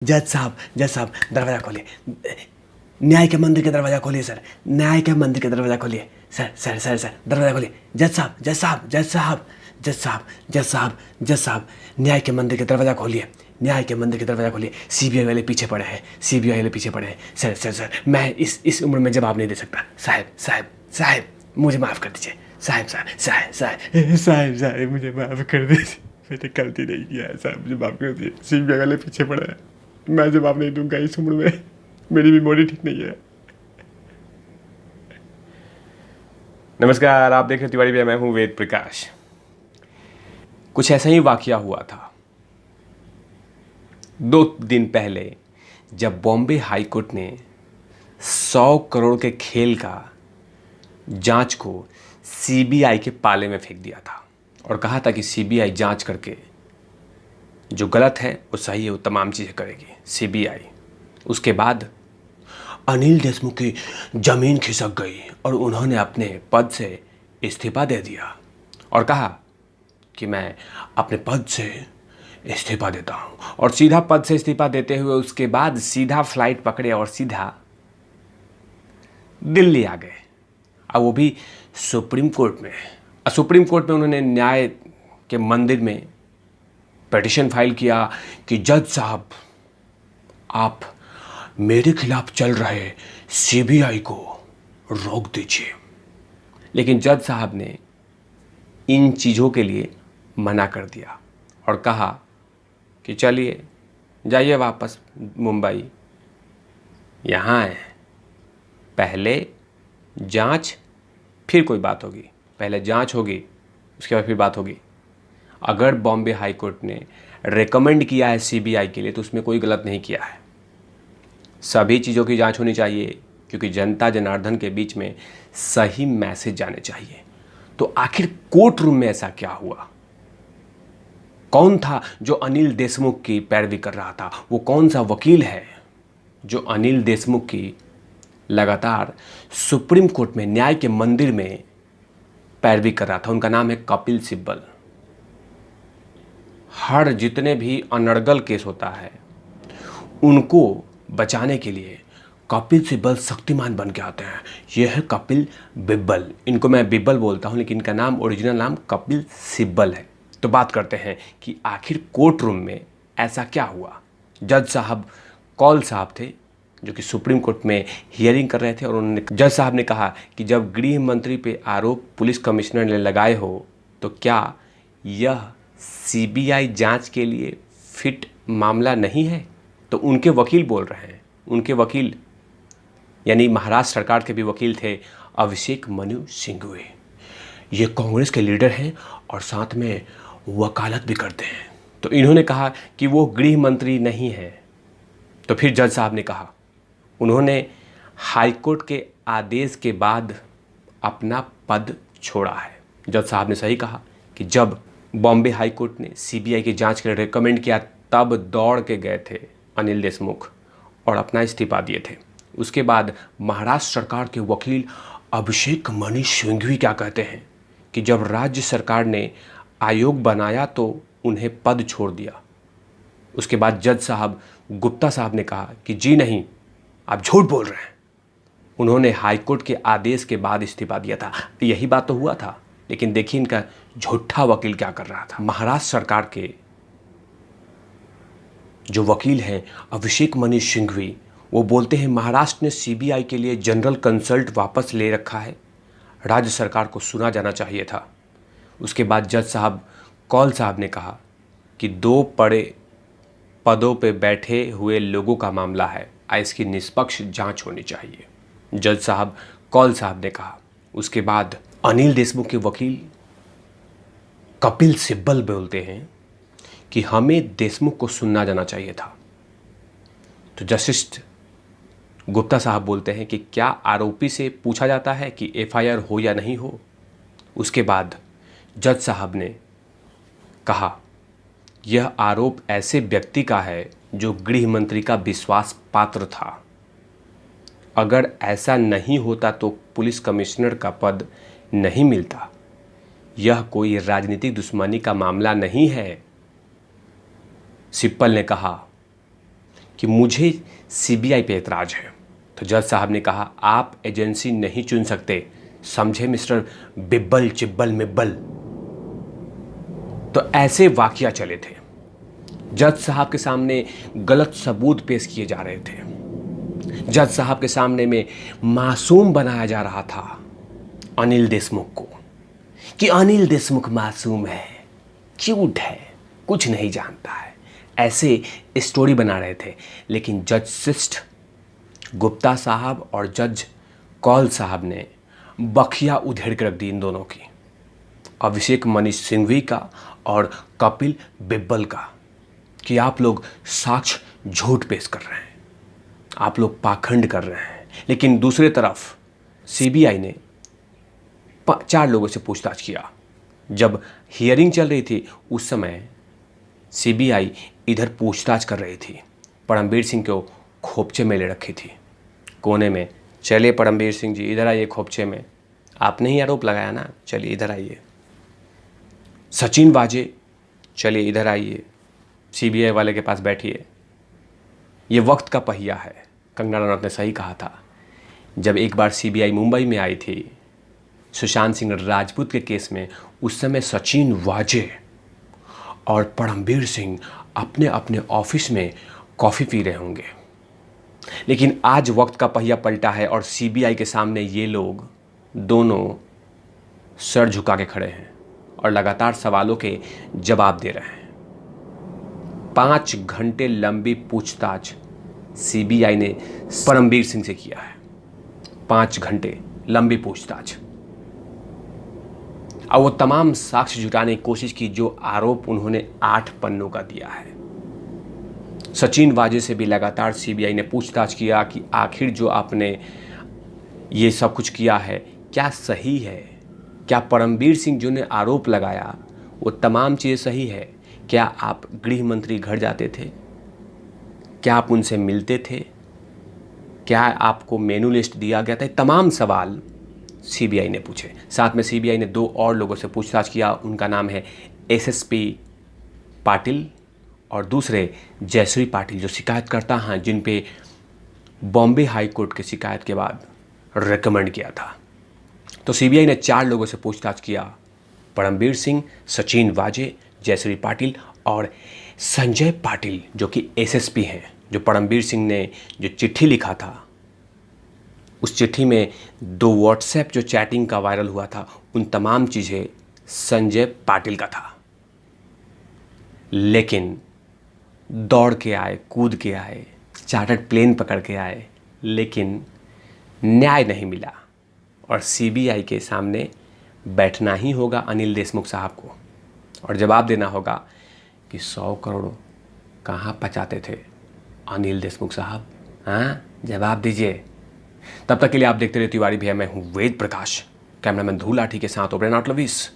जज साहब दरवाज़ा खोलिए। न्याय के मंदिर के दरवाज़ा खोलिए सर, न्याय के मंदिर के दरवाज़ा खोलिए सर सर सर सर दरवाज़ा खोलिए। जज साहब जज साहब जज साहब जज साहब जज साहब जज साहब न्याय के मंदिर के दरवाज़ा खोलिए, न्याय के मंदिर के दरवाज़ा खोलिए। सीबीआई वाले पीछे पड़े हैं, सीबीआई वाले पीछे पड़े हैं। सर सर सर मैं इस उम्र में जवाब नहीं दे सकता। साहब साहब साहब मुझे माफ़ कर दीजिए। साहब साहब साहब साहब साहब साहब मुझे माफ़ कर दीजिए, मैंने गलती नहीं किया है साहब, मुझे माफ़ कर दीजिए। सीबीआई वाले पीछे पड़े हैं, मैं जवाब नहीं दूंगा इस उम्र में, मेरी मेमोरी ठीक नहीं है। नमस्कार, आप देख रहे तिवारी भैया, मैं हूँ वेद प्रकाश। कुछ ऐसा ही वाकया हुआ था 2 दिन पहले, जब बॉम्बे हाई कोर्ट ने 100 करोड़ के खेल का जांच को सीबीआई के पाले में फेंक दिया था और कहा था कि सीबीआई जांच करके जो गलत है वो सही है, वो तमाम चीज़ें करेगी सीबीआई। उसके बाद अनिल देशमुख की ज़मीन खिसक गई और उन्होंने अपने पद से इस्तीफा दे दिया और कहा कि मैं अपने पद से इस्तीफा देता हूँ। और सीधा पद से इस्तीफा देते हुए उसके बाद सीधा फ्लाइट पकड़े और सीधा दिल्ली आ गए। अब वो भी सुप्रीम कोर्ट में। सुप्रीम कोर्ट में उन्होंने न्याय के मंदिर में पिटीशन फाइल किया कि जज साहब आप मेरे खिलाफ चल रहे सीबीआई को रोक दीजिए। लेकिन जज साहब ने इन चीज़ों के लिए मना कर दिया और कहा कि चलिए जाइए वापस मुंबई, यहाँ है, पहले जांच फिर कोई बात होगी, पहले जांच होगी उसके बाद फिर बात होगी। अगर बॉम्बे हाई कोर्ट ने रेकमेंड किया है सीबीआई के लिए तो उसमें कोई गलत नहीं किया है। सभी चीज़ों की जांच होनी चाहिए क्योंकि जनता जनार्दन के बीच में सही मैसेज जाने चाहिए। तो आखिर कोर्ट रूम में ऐसा क्या हुआ? कौन था जो अनिल देशमुख की पैरवी कर रहा था? वो कौन सा वकील है जो अनिल देशमुख की लगातार सुप्रीम कोर्ट में न्याय के मंदिर में पैरवी कर रहा था? उनका नाम है कपिल सिब्बल। हर जितने भी अनर्गल केस होता है उनको बचाने के लिए कपिल सिब्बल शक्तिमान बन के आते हैं। यह है कपिल बिब्बल। इनको मैं बिब्बल बोलता हूँ लेकिन इनका नाम, ओरिजिनल नाम कपिल सिब्बल है। तो बात करते हैं कि आखिर कोर्ट रूम में ऐसा क्या हुआ। जज साहब कौल साहब थे जो कि सुप्रीम कोर्ट में हियरिंग कर रहे थे और उन्होंने, जज साहब ने कहा कि जब गृह मंत्री पे आरोप पुलिस कमिश्नर ने लगाए हो तो क्या यह सीबीआई जांच के लिए फिट मामला नहीं है? तो उनके वकील बोल रहे हैं, उनके वकील यानी महाराष्ट्र सरकार के भी वकील थे अभिषेक मनु सिंघवी। ये कांग्रेस के लीडर हैं और साथ में वकालत भी करते हैं। तो इन्होंने कहा कि वो गृह मंत्री नहीं है। तो फिर जज साहब ने कहा, उन्होंने हाईकोर्ट के आदेश के बाद अपना पद छोड़ा है। जज साहब ने सही कहा कि जब बॉम्बे हाई कोर्ट ने सीबीआई की जांच के लिए रेकमेंड किया तब दौड़ के गए थे अनिल देशमुख और अपना इस्तीफा दिए थे। उसके बाद महाराष्ट्र सरकार के वकील अभिषेक मनु सिंघवी क्या कहते हैं कि जब राज्य सरकार ने आयोग बनाया तो उन्हें पद छोड़ दिया। उसके बाद जज साहब गुप्ता साहब ने कहा कि जी नहीं, आप झूठ बोल रहे हैं, उन्होंने हाईकोर्ट के आदेश के बाद इस्तीफा दिया था। यही बात तो हुआ था। लेकिन देखिए इनका झूठा वकील क्या कर रहा था। महाराष्ट्र सरकार के जो वकील हैं अभिषेक मनु सिंघवी, वो बोलते हैं महाराष्ट्र ने सीबीआई के लिए जनरल कंसल्ट वापस ले रखा है, राज्य सरकार को सुना जाना चाहिए था। उसके बाद जज साहब कौल साहब ने कहा कि 2 बड़े पदों पे बैठे हुए लोगों का मामला है, इसकी निष्पक्ष जांच होनी चाहिए, जज साहब कौल साहब ने कहा। उसके बाद अनिल देशमुख के वकील कपिल सिब्बल बोलते हैं कि हमें देशमुख को सुनना जाना चाहिए था। तो जस्टिस गुप्ता साहब बोलते हैं कि क्या आरोपी से पूछा जाता है कि एफआईआर हो या नहीं हो? उसके बाद जज साहब ने कहा यह आरोप ऐसे व्यक्ति का है जो गृह मंत्री का विश्वास पात्र था। अगर ऐसा नहीं होता तो पुलिस कमिश्नर का पद नहीं मिलता। यह कोई राजनीतिक दुश्मनी का मामला नहीं है। सिब्बल ने कहा कि मुझे सीबीआई पे एतराज़ है। तो जज साहब ने कहा, आप एजेंसी नहीं चुन सकते, समझे मिस्टर बिब्बल चिब्बल मिब्बल। तो ऐसे वाकया चले थे। जज साहब के सामने गलत सबूत पेश किए जा रहे थे। जज साहब के सामने में मासूम बनाया जा रहा था अनिल देशमुख को, कि अनिल देशमुख मासूम है, क्यूट है, कुछ नहीं जानता है, ऐसे स्टोरी बना रहे थे। लेकिन जज सिस्ट गुप्ता साहब और जज कौल साहब ने बखिया उधेड़ के रख दी इन दोनों की, अभिषेक मनीष सिंघवी का और कपिल बिब्बल का, कि आप लोग साक्ष्य झूठ पेश कर रहे हैं, आप लोग पाखंड कर रहे हैं। लेकिन दूसरी तरफ सीबीआई ने 4 लोगों से पूछताछ किया। जब हियरिंग चल रही थी उस समय सीबीआई इधर पूछताछ कर रही थी, परमवीर सिंह को खोपचे में ले रखी थी कोने में। चलिए परमवीर सिंह जी इधर आइए खोपचे में, आपने ही आरोप लगाया ना, चलिए इधर आइए। सचिन वाजे चलिए इधर आइए, सीबीआई वाले के पास बैठिए। ये वक्त का पहिया है, कंगना रनौत ने सही कहा था। जब एक बार सीबीआई मुंबई में आई थी सुशांत सिंह राजपूत के केस में, उस समय सचिन वाजे और परमवीर सिंह अपने अपने ऑफिस में कॉफ़ी पी रहे होंगे। लेकिन आज वक्त का पहिया पलटा है और सीबीआई के सामने ये लोग दोनों सर झुका के खड़े हैं और लगातार सवालों के जवाब दे रहे हैं। 5 घंटे लंबी पूछताछ सीबीआई ने परमवीर सिंह से किया है। 5 घंटे लंबी पूछताछ, और वो तमाम साक्ष्य जुटाने की कोशिश की जो आरोप उन्होंने 8 पन्नों का दिया है। सचिन वाजे से भी लगातार सीबीआई ने पूछताछ किया कि आखिर जो आपने ये सब कुछ किया है क्या सही है, क्या परमवीर सिंह जो ने आरोप लगाया वो तमाम चीज़ें सही है, क्या आप गृह मंत्री घर जाते थे, क्या आप उनसे मिलते थे, क्या आपको मेनू लिस्ट दिया गया था। तमाम सवाल सीबीआई ने पूछे। साथ में सीबीआई ने 2 और लोगों से पूछताछ किया, उनका नाम है एसएसपी पाटिल और दूसरे जयश्री पाटिल, जो शिकायतकर्ता हैं जिन पे बॉम्बे हाई कोर्ट की शिकायत के बाद रेकमेंड किया था। तो सीबीआई ने 4 लोगों से पूछताछ किया, परमवीर सिंह, सचिन वाजे, जयश्री पाटिल और संजय पाटिल जो कि एसएसपी हैं। जो परमवीर सिंह ने जो चिट्ठी लिखा था, उस चिट्ठी में 2 व्हाट्सएप जो चैटिंग का वायरल हुआ था, उन तमाम चीज़ें संजय पाटिल का था। लेकिन दौड़ के आए, कूद के आए, चार्टर्ड प्लेन पकड़ के आए, लेकिन न्याय नहीं मिला और सीबीआई के सामने बैठना ही होगा अनिल देशमुख साहब को और जवाब देना होगा कि 100 करोड़ कहाँ पचाते थे अनिल देशमुख साहब, हाँ जवाब दीजिए। तब तक के लिए आप देखते रहिए तिवारी भैया। मैं हूँ वेद प्रकाश, कैमरामैन धूल लाठी के साथ ओब्रेन आउट लवीस।